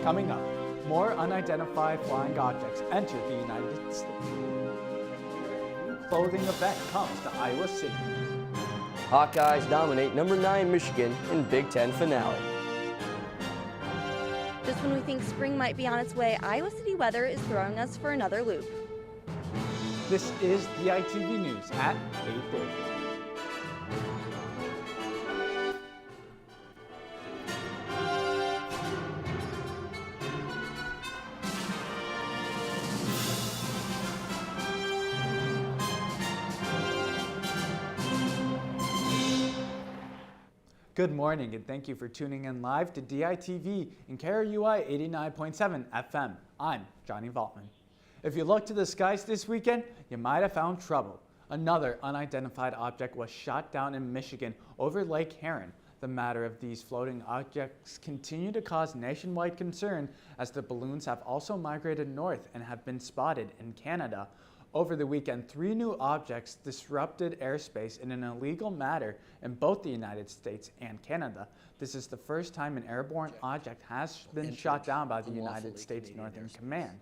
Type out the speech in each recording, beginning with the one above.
Coming up, more unidentified flying objects enter the United States. Clothing event comes to Iowa City. Hawkeyes dominate number 9 Michigan in Big Ten finale. Just when we think spring might be on its way, Iowa City weather is throwing us for another loop. This is DITV News at 8:30. Good morning and thank you for tuning in live to DITV in KRUI 89.7 FM. I'm Johnny Valtman. If you look to the skies this weekend, you might have found trouble. Another unidentified object was shot down in Michigan over Lake Huron. The matter of these floating objects continue to cause nationwide concern as the balloons have also migrated north and have been spotted in Canada. Over the weekend, 3 new objects disrupted airspace in an illegal manner in both the United States and Canada. This is the first time an airborne object has been shot down by the United States Northern Command.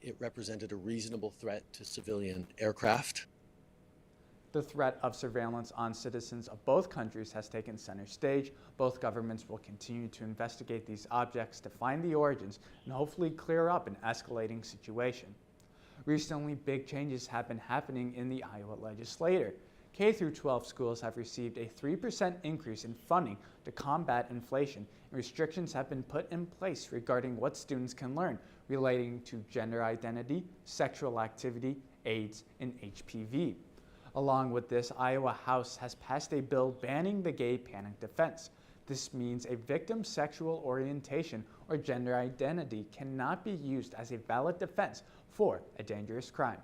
It represented a reasonable threat to civilian aircraft. The threat of surveillance on citizens of both countries has taken center stage. Both governments will continue to investigate these objects to find the origins and hopefully clear up an escalating situation. Recently, big changes have been happening in the Iowa legislature. K-12 schools have received a 3% increase in funding to combat inflation, and restrictions have been put in place regarding what students can learn relating to gender identity, sexual activity, AIDS, and HPV. Along with this, Iowa House has passed a bill banning the gay panic defense. This means a victim's sexual orientation or gender identity cannot be used as a valid defense for a dangerous crime.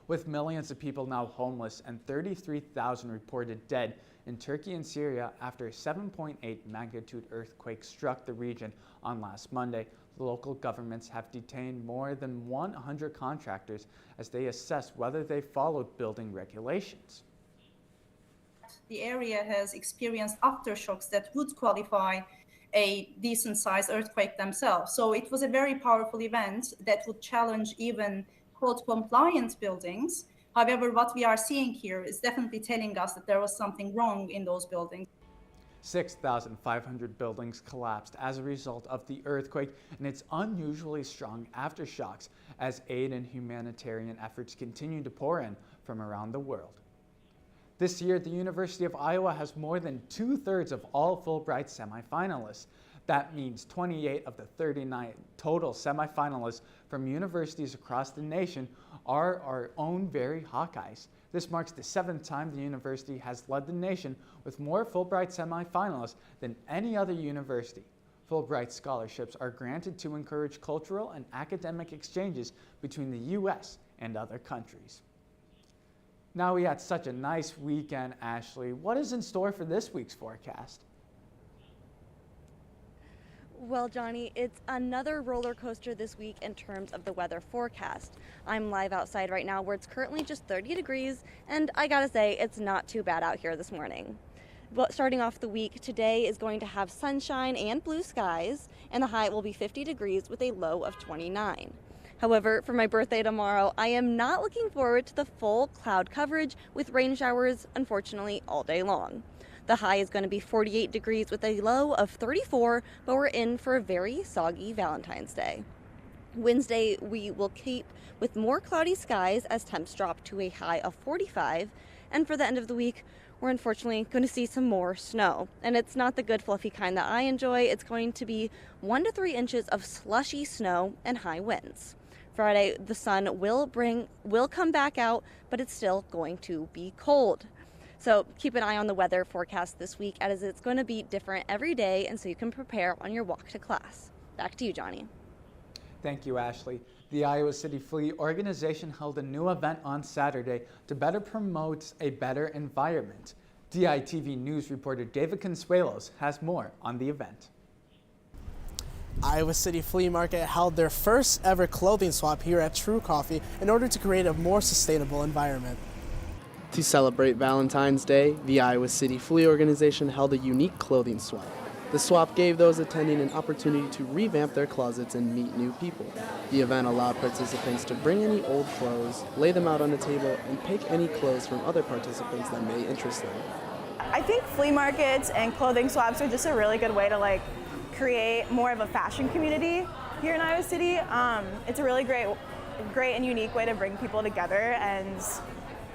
With millions of people now homeless and 33,000 reported dead in Turkey and Syria after a 7.8 magnitude earthquake struck the region on last Monday, local governments have detained more than 100 contractors as they assess whether they followed building regulations. The area has experienced aftershocks that would qualify a decent-sized earthquake themselves. So it was a very powerful event that would challenge even code-compliant buildings. However, what we are seeing here is definitely telling us that there was something wrong in those buildings. 6,500 buildings collapsed as a result of the earthquake and its unusually strong aftershocks as aid and humanitarian efforts continue to pour in from around the world. This year, the University of Iowa has more than 2/3 of all Fulbright semifinalists. That means 28 of the 39 total semifinalists from universities across the nation are our own very Hawkeyes. This marks the 7th time the university has led the nation with more Fulbright semifinalists than any other university. Fulbright scholarships are granted to encourage cultural and academic exchanges between the U.S. and other countries. Now we had such a nice weekend, Ashley. What is in store for this week's forecast? Well, Johnny, it's another roller coaster this week in terms of the weather forecast. I'm live outside right now where it's currently just 30 degrees, and I gotta say, it's not too bad out here this morning. But starting off the week, today is going to have sunshine and blue skies, and the high will be 50 degrees with a low of 29. However, for my birthday tomorrow, I am not looking forward to the full cloud coverage with rain showers, unfortunately, all day long. The high is going to be 48 degrees with a low of 34, but we're in for a very soggy Valentine's Day. Wednesday, we will keep with more cloudy skies as temps drop to a high of 45, and for the end of the week, we're unfortunately going to see some more snow. And it's not the good fluffy kind that I enjoy. It's going to be 1 to 3 inches of slushy snow and high winds. Friday, the sun will come back out, but it's still going to be cold. So keep an eye on the weather forecast this week as it's going to be different every day, and so you can prepare on your walk to class. Back to you, Johnny. Thank you, Ashley. The Iowa City Flea organization held a new event on Saturday to better promote a better environment. DITV News reporter David Consuelos has more on the event. Iowa City Flea Market held their first ever clothing swap here at True Coffee in order to create a more sustainable environment. To celebrate Valentine's Day, the Iowa City Flea organization held a unique clothing swap. The swap gave those attending an opportunity to revamp their closets and meet new people. The event allowed participants to bring any old clothes, lay them out on a table, and pick any clothes from other participants that may interest them. I think flea markets and clothing swaps are just a really good way to create more of a fashion community here in Iowa City. It's a really great and unique way to bring people together, and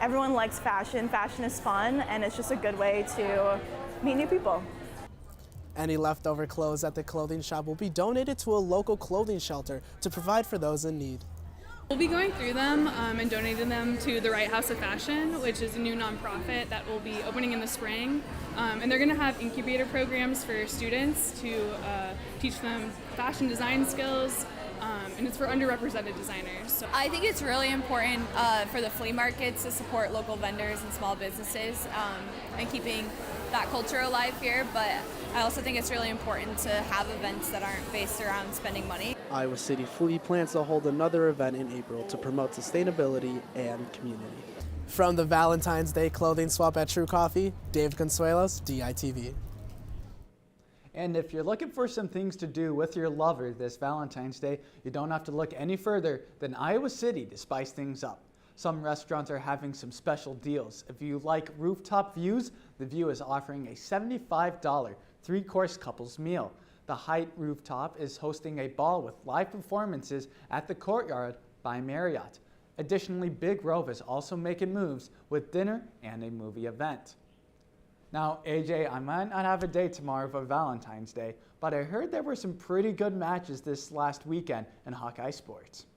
everyone likes fashion. Fashion is fun, and it's just a good way to meet new people. Any leftover clothes at the clothing shop will be donated to a local clothing shelter to provide for those in need. We'll be going through them and donating them to the Right House of Fashion, which is a new nonprofit that will be opening in the spring. And they're going to have incubator programs for students to teach them fashion design skills, and it's for underrepresented designers. So I think it's really important for the flea markets to support local vendors and small businesses and keeping that culture alive here, but I also think it's really important to have events that aren't based around spending money. Iowa City Flea plans to hold another event in April to promote sustainability and community. From the Valentine's Day clothing swap at True Coffee, Dave Consuelos, DITV. And if you're looking for some things to do with your lover this Valentine's Day, you don't have to look any further than Iowa City to spice things up. Some restaurants are having some special deals. If you like rooftop views, The View is offering a $75 three-course couples meal. The Haight Rooftop is hosting a ball with live performances at the Courtyard by Marriott. Additionally, Big Rove is also making moves with dinner and a movie event. Now, AJ, I might not have a date tomorrow for Valentine's Day, but I heard there were some pretty good matches this last weekend in Hawkeye sports.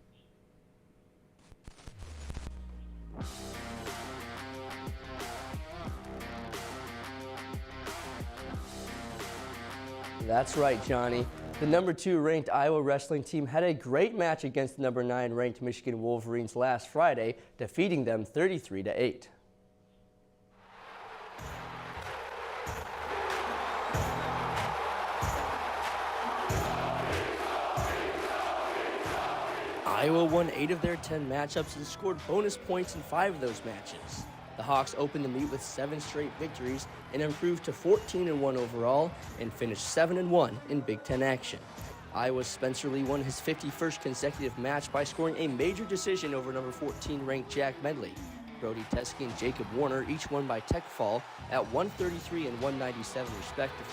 That's right, Johnny. The number 2 ranked Iowa wrestling team had a great match against the number 9 ranked Michigan Wolverines last Friday, defeating them 33-8. Iowa won 8 of their 10 matchups and scored bonus points in 5 of those matches. The Hawks opened the meet with 7 straight victories and improved to 14-1 overall and finished 7-1 in Big Ten action. Iowa's Spencer Lee won his 51st consecutive match by scoring a major decision over number 14 ranked Jack Medley. Brody Teske and Jacob Warner each won by tech fall at 133 and 197 respectively.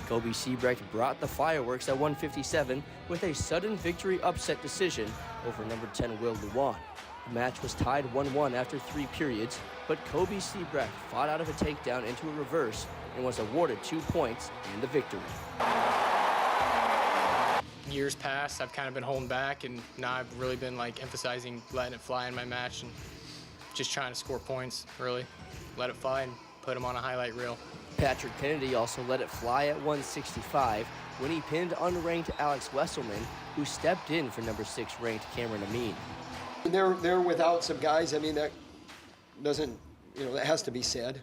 Kobe Siebrecht brought the fireworks at 157 with a sudden victory upset decision over number 10 Will Luan. The match was tied 1-1 after 3 periods, but Kobe Siebrecht fought out of a takedown into a reverse and was awarded 2 points and the victory. Years past, I've kind of been holding back, and now I've really been emphasizing letting it fly in my match and just trying to score points, really. Let it fly and put them on a highlight reel. Patrick Kennedy also let it fly at 165 when he pinned unranked Alex Wesselman, who stepped in for number 6 ranked Cameron Amin. They're without some guys. I mean, that doesn't, that has to be said.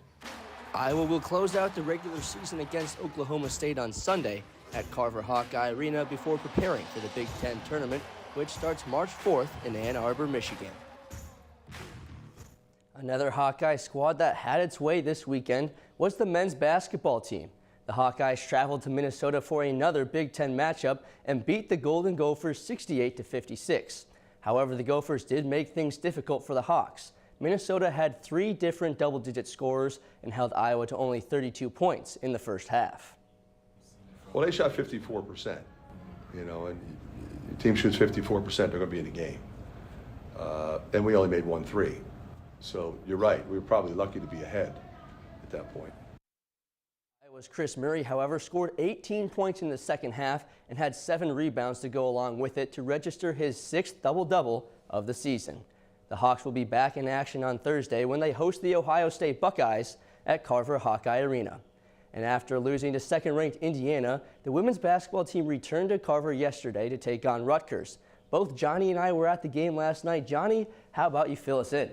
Iowa will close out the regular season against Oklahoma State on Sunday at Carver Hawkeye Arena before preparing for the Big Ten tournament, which starts March 4th in Ann Arbor, Michigan. Another Hawkeye squad that had its way this weekend was the men's basketball team. The Hawkeyes traveled to Minnesota for another Big Ten matchup and beat the Golden Gophers 68-56. However, the Gophers did make things difficult for the Hawks. Minnesota had 3 different double-digit scorers and held Iowa to only 32 points in the first half. Well, they shot 54%, and your team shoots 54%, they're going to be in the game. And we only made 1 3. So you're right, we were probably lucky to be ahead at that point. Iowa's Chris Murray, however, scored 18 points in the second half and had 7 rebounds to go along with it to register his 6th double-double of the season. The Hawks will be back in action on Thursday when they host the Ohio State Buckeyes at Carver Hawkeye Arena. And after losing to second-ranked Indiana, the women's basketball team returned to Carver yesterday to take on Rutgers. Both Johnny and I were at the game last night. Johnny, how about you fill us in?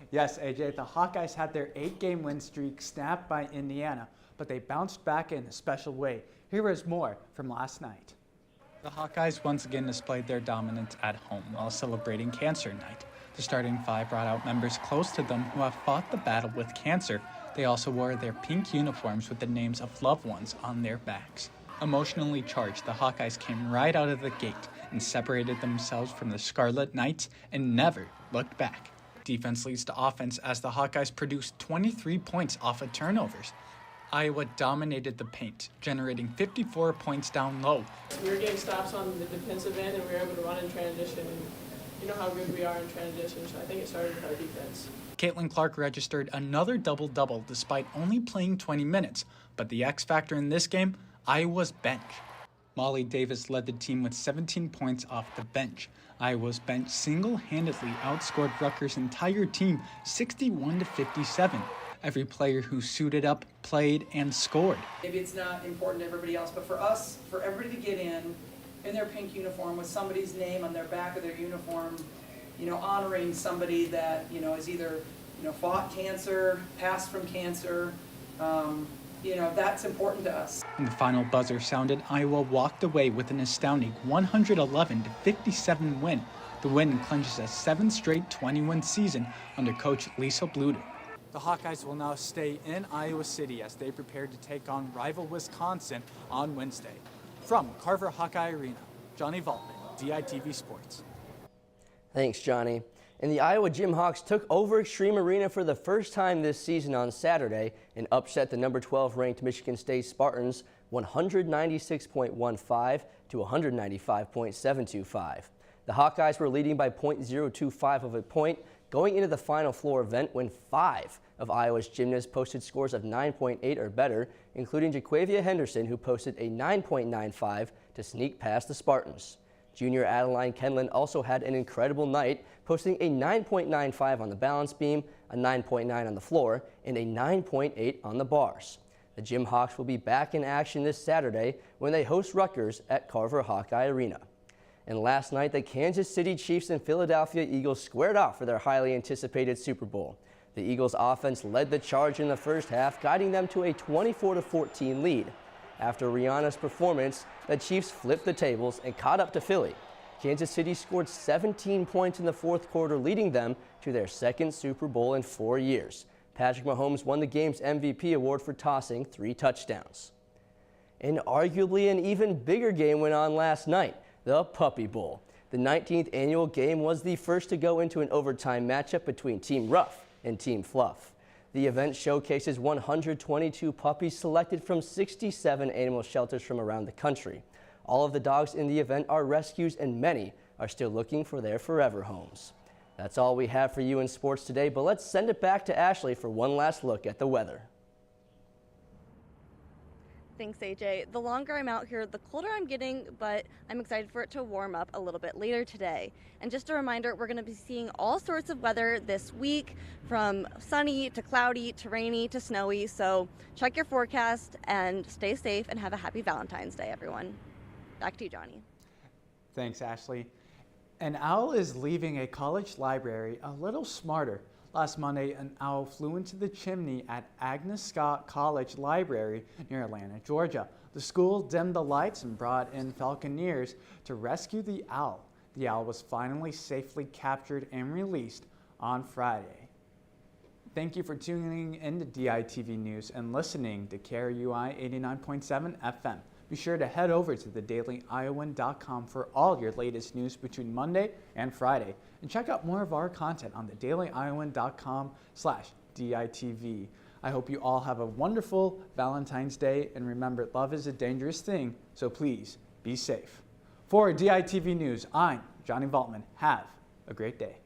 Yes, AJ, the Hawkeyes had their 8-game win streak snapped by Indiana, but they bounced back in a special way. Here is more from last night. The Hawkeyes once again displayed their dominance at home while celebrating Cancer Night. The starting 5 brought out members close to them who have fought the battle with cancer. They also wore their pink uniforms with the names of loved ones on their backs. Emotionally charged, the Hawkeyes came right out of the gate and separated themselves from the Scarlet Knights and never looked back. Defense leads to offense as the Hawkeyes produced 23 points off of turnovers. Iowa dominated the paint, generating 54 points down low. We were getting stops on the defensive end, and we were able to run in transition. And you know how good we are in transition, so I think it started with our defense. Caitlin Clark registered another double-double despite only playing 20 minutes, but the X factor in this game, Iowa's bench. Molly Davis led the team with 17 points off the bench. Iowa's bench single-handedly outscored Rutgers' entire team 61-57. Every player who suited up, played, and scored. Maybe it's not important to everybody else, but for us, for everybody to get in their pink uniform with somebody's name on their back of their uniform, honoring somebody that, is either, fought cancer, passed from cancer, that's important to us. When the final buzzer sounded, Iowa walked away with an astounding 111-57 win. The win clinches a 7th straight 20-win season under coach Lisa Bluder. The Hawkeyes will now stay in Iowa City as they prepare to take on rival Wisconsin on Wednesday. From Carver Hawkeye Arena, Johnny Valtman, DITV Sports. Thanks, Johnny. And the Iowa Jimhawks took over Extreme Arena for the first time this season on Saturday and upset the number 12 ranked Michigan State Spartans 196.15 to 195.725. The Hawkeyes were leading by .025 of a point going into the Final Four event when 5 of Iowa's gymnasts posted scores of 9.8 or better, including Jaquavia Henderson, who posted a 9.95 to sneak past the Spartans. Junior Adeline Kenlin also had an incredible night, posting a 9.95 on the balance beam, a 9.9 on the floor, and a 9.8 on the bars. The Jimhawks will be back in action this Saturday when they host Rutgers at Carver Hawkeye Arena. And last night, the Kansas City Chiefs and Philadelphia Eagles squared off for their highly anticipated Super Bowl. The Eagles' offense led the charge in the first half, guiding them to a 24-14 lead. After Rihanna's performance, the Chiefs flipped the tables and caught up to Philly. Kansas City scored 17 points in the fourth quarter, leading them to their second Super Bowl in 4 years. Patrick Mahomes won the game's MVP award for tossing 3 touchdowns. And arguably an even bigger game went on last night, the Puppy Bowl. The 19th annual game was the first to go into an overtime matchup between Team Rough and Team Fluff. The event showcases 122 puppies selected from 67 animal shelters from around the country. All of the dogs in the event are rescues, and many are still looking for their forever homes. That's all we have for you in sports today, but let's send it back to Ashley for one last look at the weather. Thanks, AJ. The longer I'm out here, the colder I'm getting, but I'm excited for it to warm up a little bit later today. And just a reminder, we're going to be seeing all sorts of weather this week, from sunny to cloudy to rainy to snowy. So check your forecast and stay safe and have a happy Valentine's Day, everyone. Back to you, Johnny. Thanks, Ashley. An owl is leaving a college library a little smarter. Last Monday, an owl flew into the chimney at Agnes Scott College Library near Atlanta, Georgia. The school dimmed the lights and brought in falconeers to rescue the owl. The owl was finally safely captured and released on Friday. Thank you for tuning in to DITV News and listening to KRUI 89.7 FM. Be sure to head over to thedailyiowan.com for all your latest news between Monday and Friday. And check out more of our content on thedailyiowan.com/DITV. I hope you all have a wonderful Valentine's Day, and remember, love is a dangerous thing, so please be safe. For DITV News, I'm Johnny Valtman. Have a great day.